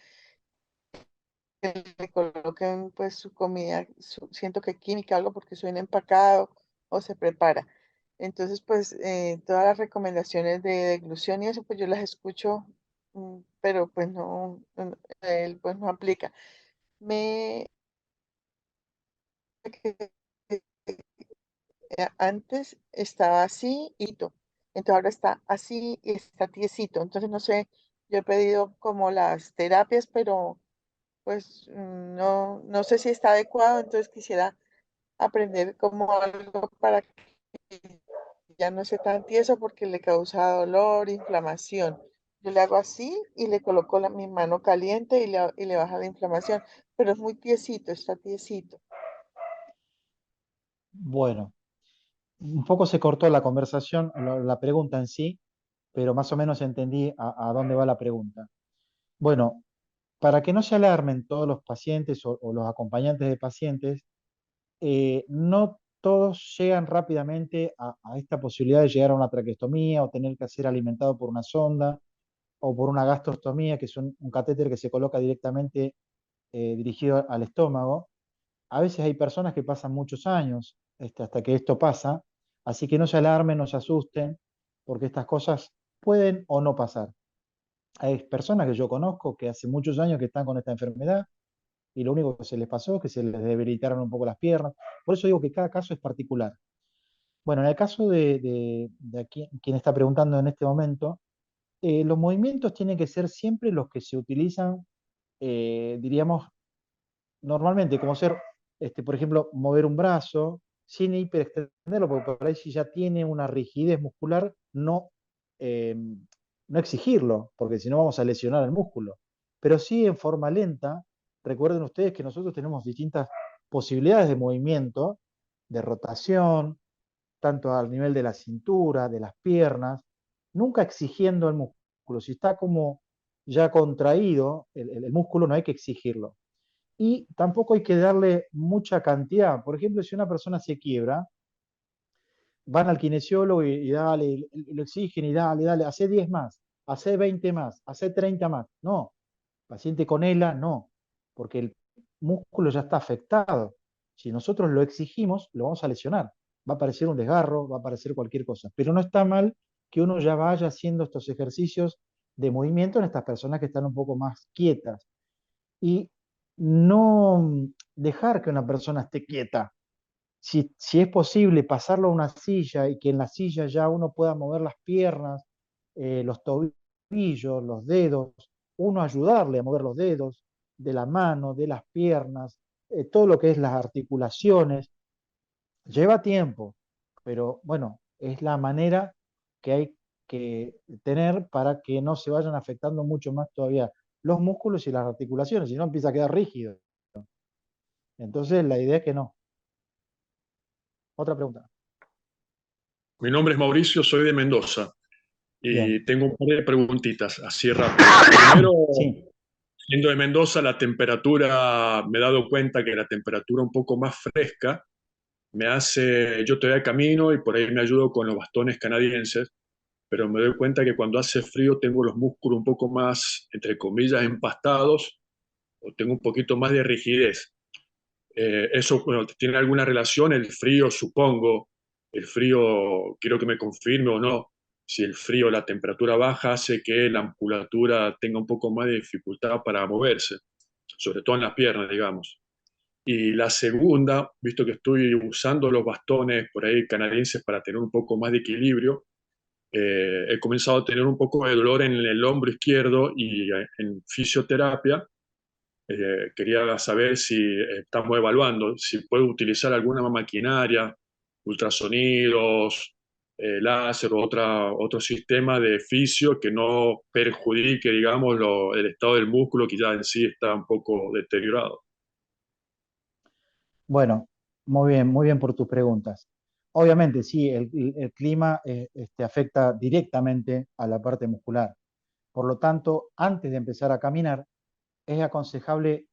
Speaker 3: que le coloquen pues su comida, siento que química, algo porque suena empacado o se prepara. Entonces, pues todas las recomendaciones de deglución y eso, pues yo las escucho, pero pues no, él pues no aplica. Me que antes estaba así y entonces ahora está así y está tiesito. Entonces no sé, yo he pedido como las terapias, pero pues no sé si está adecuado, entonces quisiera aprender como algo para que ya no esté tan tieso porque le causa dolor, inflamación. Yo le hago así y le coloco mi mano caliente y le baja la inflamación, pero es muy tiesito, está tiesito.
Speaker 2: Bueno, un poco se cortó la conversación, la pregunta en sí, pero más o menos entendí a dónde va la pregunta. Bueno, para que no se alarmen todos los pacientes o los acompañantes de pacientes, no todos llegan rápidamente a esta posibilidad de llegar a una traqueostomía o tener que ser alimentado por una sonda o por una gastrostomía, que es un catéter que se coloca directamente dirigido al estómago. A veces hay personas que pasan muchos años hasta que esto pasa, así que no se alarmen, no se asusten, porque estas cosas pueden o no pasar. Hay personas que yo conozco que hace muchos años que están con esta enfermedad y lo único que se les pasó es que se les debilitaron un poco las piernas. Por eso digo que cada caso es particular. Bueno, en el caso de quien está preguntando en este momento, los movimientos tienen que ser siempre los que se utilizan, diríamos, normalmente, como ser, por ejemplo, mover un brazo sin hiperextenderlo, porque por ahí si ya tiene una rigidez muscular, eh, no exigirlo, porque si no vamos a lesionar el músculo. Pero sí en forma lenta. Recuerden ustedes que nosotros tenemos distintas posibilidades de movimiento, de rotación, tanto al nivel de la cintura, de las piernas, nunca exigiendo el músculo. Si está como ya contraído el músculo, no hay que exigirlo. Y tampoco hay que darle mucha cantidad. Por ejemplo, si una persona se quiebra, van al kinesiólogo y dale, y lo exigen y dale, hace 10 más, hace 20 más, hace 30 más. No, paciente con ELA, no, porque el músculo ya está afectado. Si nosotros lo exigimos, lo vamos a lesionar. Va a aparecer un desgarro, va a aparecer cualquier cosa. Pero no está mal que uno ya vaya haciendo estos ejercicios de movimiento en estas personas que están un poco más quietas. Y no dejar que una persona esté quieta. Si es posible pasarlo a una silla y que en la silla ya uno pueda mover las piernas, los tobillos, los dedos, uno ayudarle a mover los dedos de la mano, de las piernas, todo lo que es las articulaciones, lleva tiempo, pero bueno, es la manera que hay que tener para que no se vayan afectando mucho más todavía los músculos y las articulaciones, si no empieza a quedar rígido. Entonces, la idea es que no. Otra pregunta.
Speaker 8: Mi nombre es Mauricio, soy de Mendoza
Speaker 2: Bien.
Speaker 8: y tengo un par de preguntitas así rápido. Primero,
Speaker 2: Sí.
Speaker 8: siendo de Mendoza, la temperatura, me he dado cuenta que la temperatura un poco más fresca me hace, yo todavía camino y por ahí me ayudo con los bastones canadienses, pero me doy cuenta que cuando hace frío tengo los músculos un poco más, entre comillas, empastados o tengo un poquito más de rigidez. Eso, bueno, ¿tiene alguna relación? El frío, supongo, el frío, quiero que me confirme o no, si el frío, la temperatura baja hace que la musculatura tenga un poco más de dificultad para moverse, sobre todo en las piernas, digamos. Y la segunda, visto que estoy usando los bastones por ahí canadienses para tener un poco más de equilibrio, he comenzado a tener un poco de dolor en el hombro izquierdo y en fisioterapia quería saber si estamos evaluando, si puedo utilizar alguna maquinaria, ultrasonidos, láser o otro sistema de fisio que no perjudique, digamos, el estado del músculo que ya en sí está un poco deteriorado.
Speaker 2: Bueno, muy bien por tus preguntas. Obviamente, sí, el clima afecta directamente a la parte muscular. Por lo tanto, antes de empezar a caminar, es aconsejable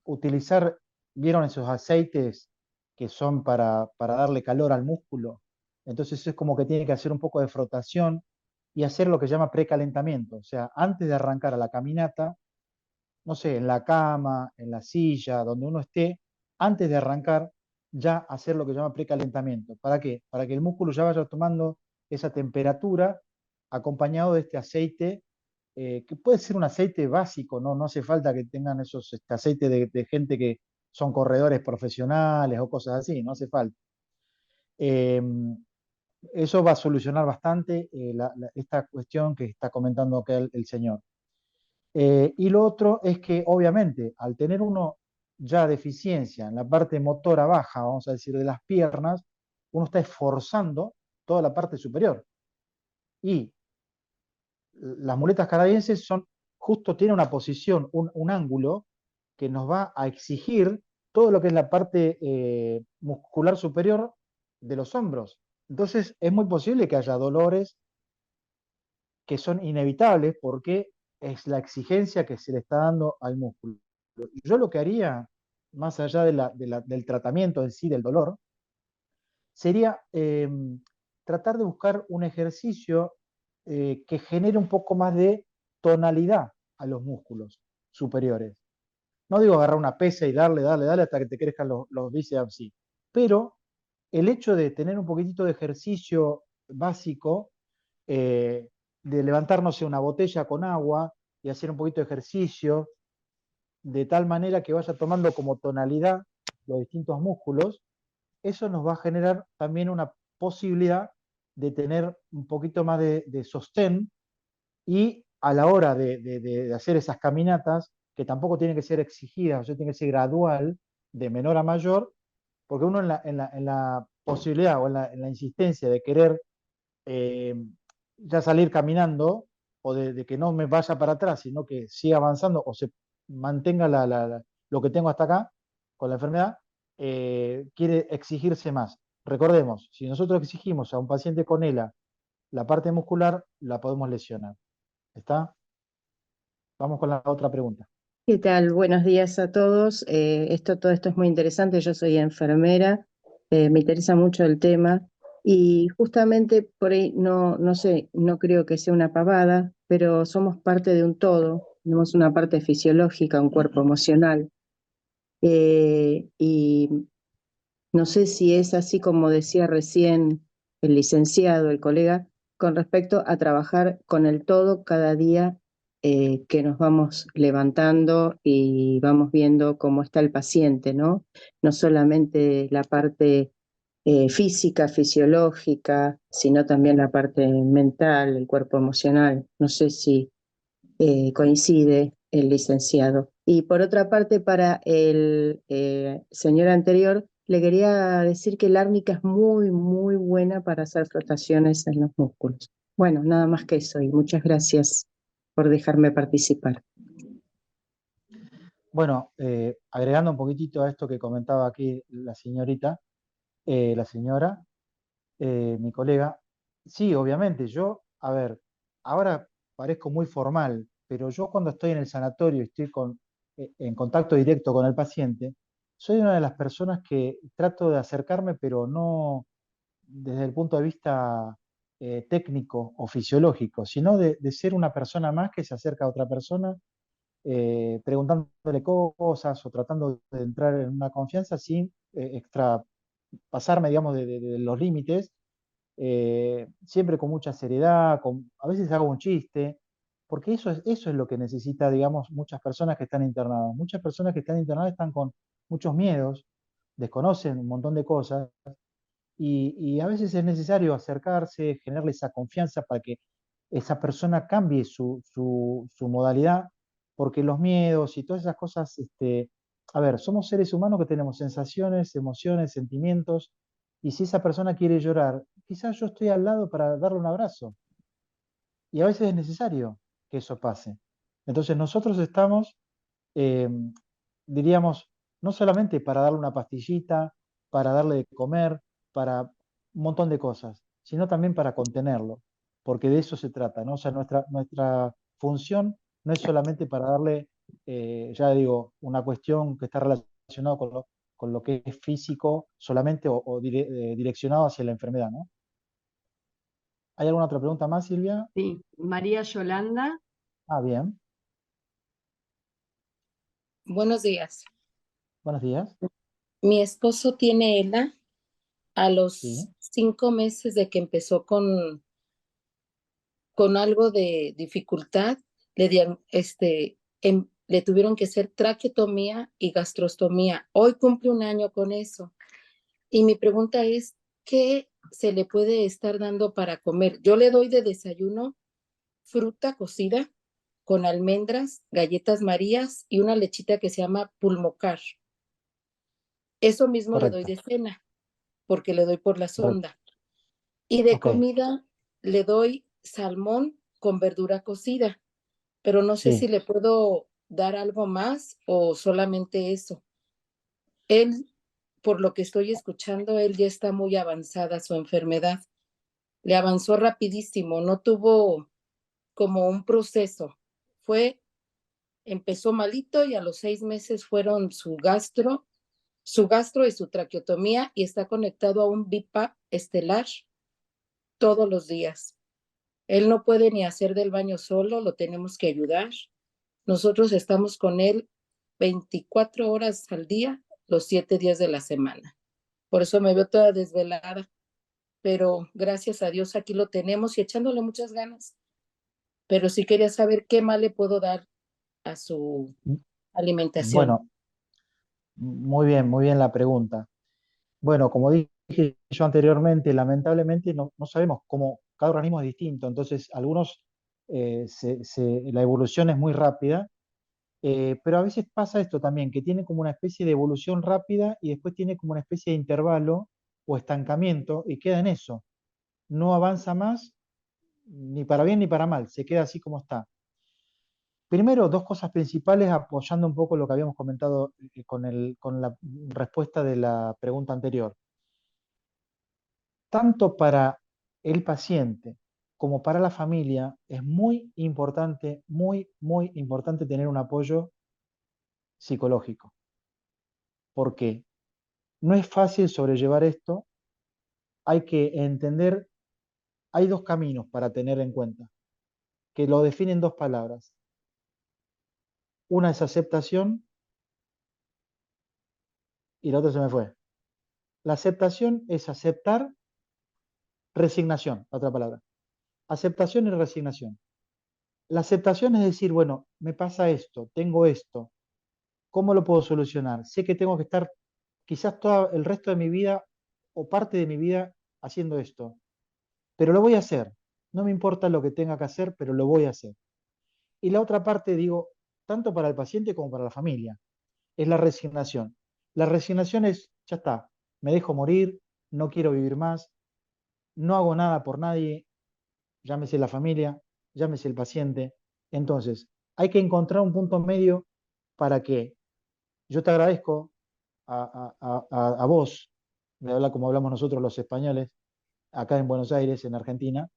Speaker 2: utilizar, ¿vieron esos aceites que son para darle calor al músculo? Entonces es como que tiene que hacer un poco de frotación y hacer lo que se llama precalentamiento. O sea, antes de arrancar a la caminata, no sé, en la cama, en la silla, donde uno esté, antes de arrancar, ya hacer lo que se llama precalentamiento. ¿Para qué? Para que el músculo ya vaya tomando esa temperatura acompañado de este aceite, que puede ser un aceite básico, no hace falta que tengan esos aceites de gente que son corredores profesionales o cosas así, no hace falta. Eh, Eso va a solucionar bastante esta cuestión que está comentando acá el señor. Y lo otro es que obviamente al tener uno ya deficiencia en la parte motora baja, vamos a decir, de las piernas, uno está esforzando toda la parte superior. Y las muletas canadienses justo tienen una posición, un ángulo que nos va a exigir todo lo que es la parte muscular superior de los hombros. Entonces es muy posible que haya dolores que son inevitables porque es la exigencia que se le está dando al músculo. Yo lo que haría, más allá del tratamiento en sí del dolor, sería tratar de buscar un ejercicio que genere un poco más de tonalidad a los músculos superiores. No digo agarrar una pesa y darle hasta que te crezcan los bíceps, sí. Pero el hecho de tener un poquitito de ejercicio básico, de levantarnos una botella con agua y hacer un poquito de ejercicio, de tal manera que vaya tomando como tonalidad los distintos músculos, eso nos va a generar también una posibilidad de tener un poquito más de sostén y a la hora de hacer esas caminatas, que tampoco tienen que ser exigidas, o sea, tiene que ser gradual, de menor a mayor, porque uno en la posibilidad o en la insistencia de querer eh, ya salir caminando o de que no me vaya para atrás, sino que siga avanzando o se mantenga lo que tengo hasta acá con la enfermedad, quiere exigirse más. Recordemos, si nosotros exigimos a un paciente con ELA la parte muscular, la podemos lesionar. ¿Está? Vamos con la otra pregunta.
Speaker 9: ¿Qué tal? Buenos días a todos. Todo esto es muy interesante. Yo soy enfermera, me interesa mucho el tema y justamente por ahí no sé, no creo que sea una pavada, pero somos parte de un todo. Tenemos una parte fisiológica, un cuerpo emocional. Y no sé si es así como decía recién el licenciado, el colega, con respecto a trabajar con el todo cada día que nos vamos levantando y vamos viendo cómo está el paciente, ¿no? No solamente la parte física, fisiológica, sino también la parte mental, el cuerpo emocional. No sé si coincide el licenciado. Y por otra parte, para el señor anterior, le quería decir que la árnica es muy buena para hacer frotaciones en los músculos. Bueno, nada más que eso y muchas gracias por dejarme participar.
Speaker 2: Bueno, agregando un poquitito a esto que comentaba aquí la señorita, la señora, mi colega, sí, obviamente, yo, a ver, ahora parezco muy formal, pero yo cuando estoy en el sanatorio y estoy en contacto directo con el paciente, soy una de las personas que trato de acercarme, pero no desde el punto de vista técnico o fisiológico, sino de ser una persona más que se acerca a otra persona preguntándole cosas o tratando de entrar en una confianza sin pasarme, digamos, de los límites, siempre con mucha seriedad, a veces hago un chiste, porque eso es lo que necesita, digamos, muchas personas que están internadas. Muchas personas que están internadas están con muchos miedos, desconocen un montón de cosas y a veces es necesario acercarse, generarle esa confianza para que esa persona cambie su modalidad, porque los miedos y todas esas cosas, a ver, somos seres humanos que tenemos sensaciones, emociones, sentimientos, y si esa persona quiere llorar, quizás yo estoy al lado para darle un abrazo, y a veces es necesario que eso pase. Entonces nosotros estamos eh, diríamos, no solamente para darle una pastillita, para darle de comer, para un montón de cosas, sino también para contenerlo, porque de eso se trata, ¿no? O sea, nuestra función no es solamente para darle, ya digo, una cuestión que está relacionada con lo que es físico solamente o direccionado hacia la enfermedad, ¿no? ¿Hay alguna otra pregunta más, Silvia?
Speaker 1: Sí, María Yolanda.
Speaker 2: Ah, bien.
Speaker 10: Buenos días.
Speaker 2: Buenos días.
Speaker 10: Mi esposo tiene ELA. A los
Speaker 2: Sí.
Speaker 10: 5 meses de que empezó con algo de dificultad, le tuvieron que hacer traqueotomía y gastrostomía. Hoy cumple 1 año con eso. Y mi pregunta es, ¿qué se le puede estar dando para comer? Yo le doy de desayuno fruta cocida con almendras, galletas Marías y una lechita que se llama pulmocar. Eso mismo le doy
Speaker 2: Correcto,
Speaker 10: de cena, porque le doy por la
Speaker 2: correcto.
Speaker 10: sonda. Y de
Speaker 2: Ok,
Speaker 10: comida le doy salmón con verdura cocida, pero no sé si
Speaker 2: sí.
Speaker 10: le puedo dar algo más o solamente eso. Él, por lo que estoy escuchando, él ya está muy avanzada su enfermedad. Le avanzó rapidísimo, no tuvo como un proceso. Empezó malito y a los 6 meses fueron su gastro y su traqueotomía y está conectado a un BIPAP estelar todos los días. Él no puede ni hacer del baño solo, lo tenemos que ayudar. Nosotros estamos con él 24 horas al día, los 7 días de la semana. Por eso me veo toda desvelada, pero gracias a Dios aquí lo tenemos y echándole muchas ganas. Pero sí quería saber qué más le puedo dar a su alimentación.
Speaker 2: Bueno, muy bien la pregunta. Bueno, como dije yo anteriormente, lamentablemente no sabemos cómo cada organismo es distinto, entonces algunos la evolución es muy rápida, pero a veces pasa esto también, que tiene como una especie de evolución rápida y después tiene como una especie de intervalo o estancamiento y queda en eso. No avanza más ni para bien ni para mal, se queda así como está. Primero, dos cosas principales apoyando un poco lo que habíamos comentado con la respuesta de la pregunta anterior. Tanto para el paciente como para la familia es muy importante tener un apoyo psicológico, porque no es fácil sobrellevar esto, hay que entender, hay dos caminos para tener en cuenta, que lo definen dos palabras. Una es aceptación y la otra se me fue. La aceptación es aceptar, resignación, otra palabra. Aceptación y resignación. La aceptación es decir, bueno, me pasa esto, tengo esto, ¿cómo lo puedo solucionar? Sé que tengo que estar quizás todo el resto de mi vida o parte de mi vida haciendo esto, pero lo voy a hacer. No me importa lo que tenga que hacer, pero lo voy a hacer. Y la otra parte, digo, tanto para el paciente como para la familia, es la resignación. La resignación es, ya está, me dejo morir, no quiero vivir más, no hago nada por nadie, llámese la familia, llámese el paciente. Entonces, hay que encontrar un punto medio para que yo te agradezco a vos, de hablar como hablamos nosotros los españoles, acá en Buenos Aires, en Argentina.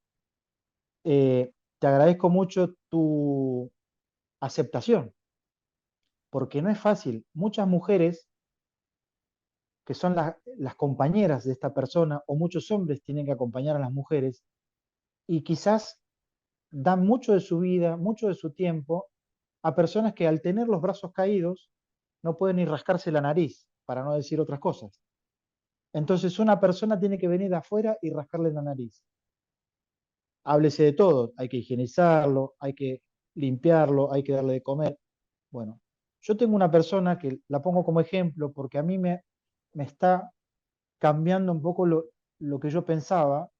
Speaker 2: Te agradezco mucho tu aceptación, porque no es fácil. Muchas mujeres que son las compañeras de esta persona, o muchos hombres tienen que acompañar a las mujeres, y quizás dan mucho de su vida, mucho de su tiempo, a personas que al tener los brazos caídos no pueden ni rascarse la nariz, para no decir otras cosas. Entonces una persona tiene que venir de afuera y rascarle la nariz. Háblese de todo, hay que higienizarlo, hay que limpiarlo, hay que darle de comer. Bueno, yo tengo una persona que la pongo como ejemplo porque a mí me está cambiando un poco lo que yo pensaba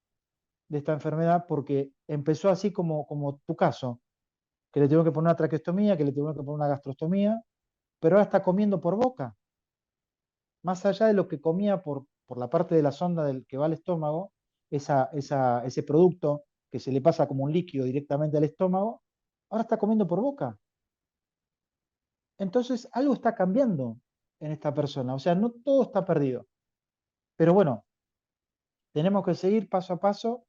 Speaker 2: de esta enfermedad, porque empezó así como tu caso, que le tuvieron que poner una traqueostomía, que le tuvieron que poner una gastrostomía, pero ahora está comiendo por boca. Más allá de lo que comía por la parte de la sonda del que va al estómago, ese producto que se le pasa como un líquido directamente al estómago, ahora está comiendo por boca. Entonces algo está cambiando en esta persona, o sea, no todo está perdido. Pero bueno, tenemos que seguir paso a paso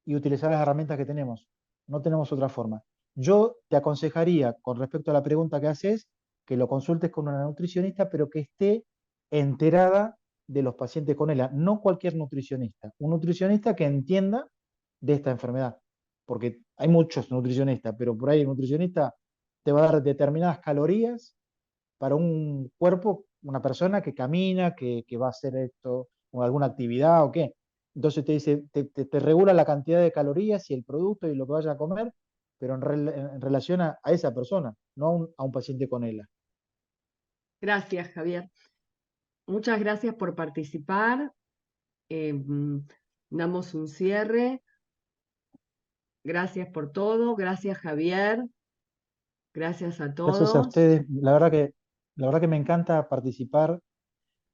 Speaker 2: y utilizar las herramientas que tenemos. No tenemos otra forma. Yo te aconsejaría, con respecto a la pregunta que haces, que lo consultes con una nutricionista, pero que esté enterada de los pacientes con ELA, no cualquier nutricionista. Un nutricionista que entienda de esta enfermedad, porque hay muchos nutricionistas, pero por ahí el nutricionista te va a dar determinadas calorías para un cuerpo, una persona que camina, que va a hacer esto, o alguna actividad o qué. Entonces te dice, te regula la cantidad de calorías y el producto y lo que vaya a comer, pero en relación a esa persona, no a un paciente con ELA.
Speaker 1: Gracias, Javier. Muchas gracias por participar. Damos un cierre. Gracias por todo. Gracias, Javier. Gracias a todos.
Speaker 2: Gracias a ustedes. La verdad que me encanta participar.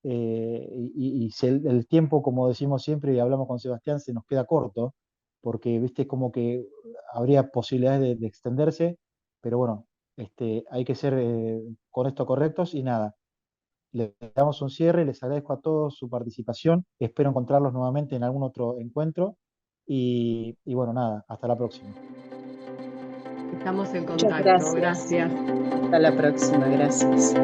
Speaker 2: Y si el tiempo, como decimos siempre y hablamos con Sebastián, se nos queda corto, porque viste como que habría posibilidades de extenderse, pero bueno, hay que ser con esto correctos y nada. Les damos un cierre, les agradezco a todos su participación, espero encontrarlos nuevamente en algún otro encuentro y bueno, nada, hasta la próxima.
Speaker 1: Estamos en
Speaker 9: Muchas
Speaker 1: contacto.
Speaker 9: gracias.
Speaker 1: Gracias.
Speaker 9: Hasta la próxima, gracias.